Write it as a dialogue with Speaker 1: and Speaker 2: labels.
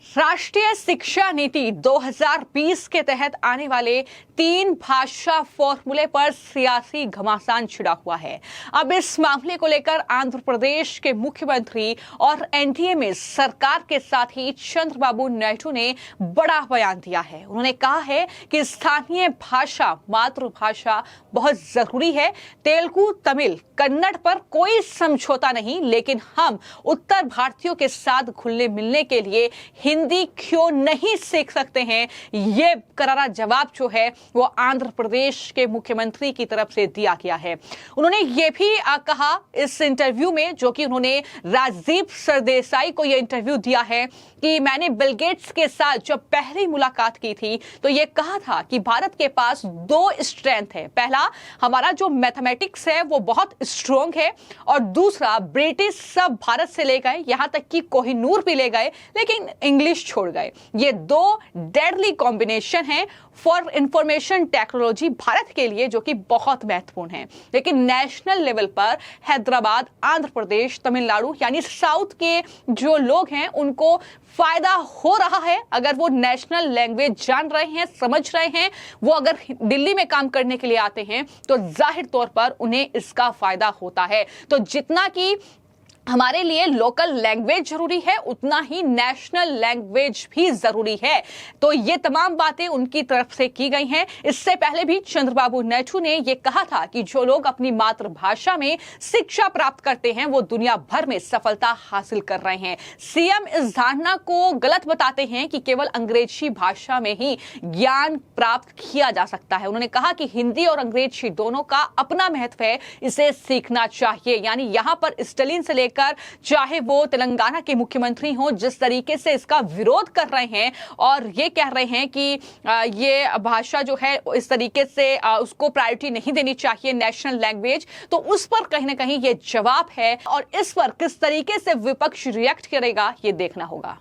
Speaker 1: राष्ट्रीय शिक्षा नीति 2020 के तहत आने वाले 3 भाषा फॉर्मूले पर सियासी घमासान छिड़ा हुआ है। अब इस मामले को लेकर आंध्र प्रदेश के मुख्यमंत्री और एनडीए में सरकार के साथ ही चंद्रबाबू नायडू ने बड़ा बयान दिया है। उन्होंने कहा है कि स्थानीय भाषा मातृभाषा बहुत जरूरी है। तेलुगु, तमिल, कन्नड़ पर कोई समझौता नहीं, लेकिन हम उत्तर भारतीयों के साथ घुलने मिलने के लिए हिंदी क्यों नहीं सीख सकते हैं। ये करारा जवाब जो है वो आंध्र प्रदेश के मुख्यमंत्री की तरफ से दिया गया है। उन्होंने ये भी कहा इस इंटरव्यू में, जो कि उन्होंने राजीव सरदेसाई को ये इंटरव्यू दिया है, कि मैंने बिल गेट्स के साथ जब पहली मुलाकात की थी तो ये कहा था कि भारत के पास 2 स्ट्रेंथ है। पहला, हमारा जो मैथमेटिक्स है वो बहुत स्ट्रॉन्ग है, और दूसरा, ब्रिटिश सब भारत से ले गए, यहां तक कि कोहिनूर भी ले गए, लेकिन इंग्लिश छोड़ गए। ये 2 डेडली कॉम्बिनेशन है फॉर इंफॉर्मेशन टेक्नोलॉजी भारत के लिए, जो कि बहुत महत्वपूर्ण है। लेकिन नेशनल लेवल पर हैदराबाद, आंध्र प्रदेश, तमिलनाडु यानी साउथ के जो लोग हैं उनको फायदा हो रहा है अगर वो नेशनल लैंग्वेज जान रहे हैं, समझ रहे हैं। वो अगर दिल्ली में काम करने के लिए आते हैं तो जाहिर तौर पर उन्हें इसका फायदा होता है। तो जितना कि हमारे लिए लोकल लैंग्वेज जरूरी है, उतना ही नेशनल लैंग्वेज भी जरूरी है। तो ये तमाम बातें उनकी तरफ से की गई हैं। इससे पहले भी चंद्रबाबू नायडू ने यह कहा था कि जो लोग अपनी मातृभाषा में शिक्षा प्राप्त करते हैं वो दुनिया भर में सफलता हासिल कर रहे हैं। सीएम इस धारणा को गलत बताते हैं कि केवल अंग्रेजी भाषा में ही ज्ञान प्राप्त किया जा सकता है। उन्होंने कहा कि हिंदी और अंग्रेजी दोनों का अपना महत्व है, इसे सीखना चाहिए। यानी यहां पर स्टालिन से लेकर चाहे वो तेलंगाना के मुख्यमंत्री हों, जिस तरीके से इसका विरोध कर रहे हैं और ये कह रहे हैं कि ये भाषा जो है इस तरीके से उसको प्रायोरिटी नहीं देनी चाहिए नेशनल लैंग्वेज, तो उस पर कहीं ना कहीं ये जवाब है। और इस पर किस तरीके से विपक्ष रिएक्ट करेगा ये देखना होगा।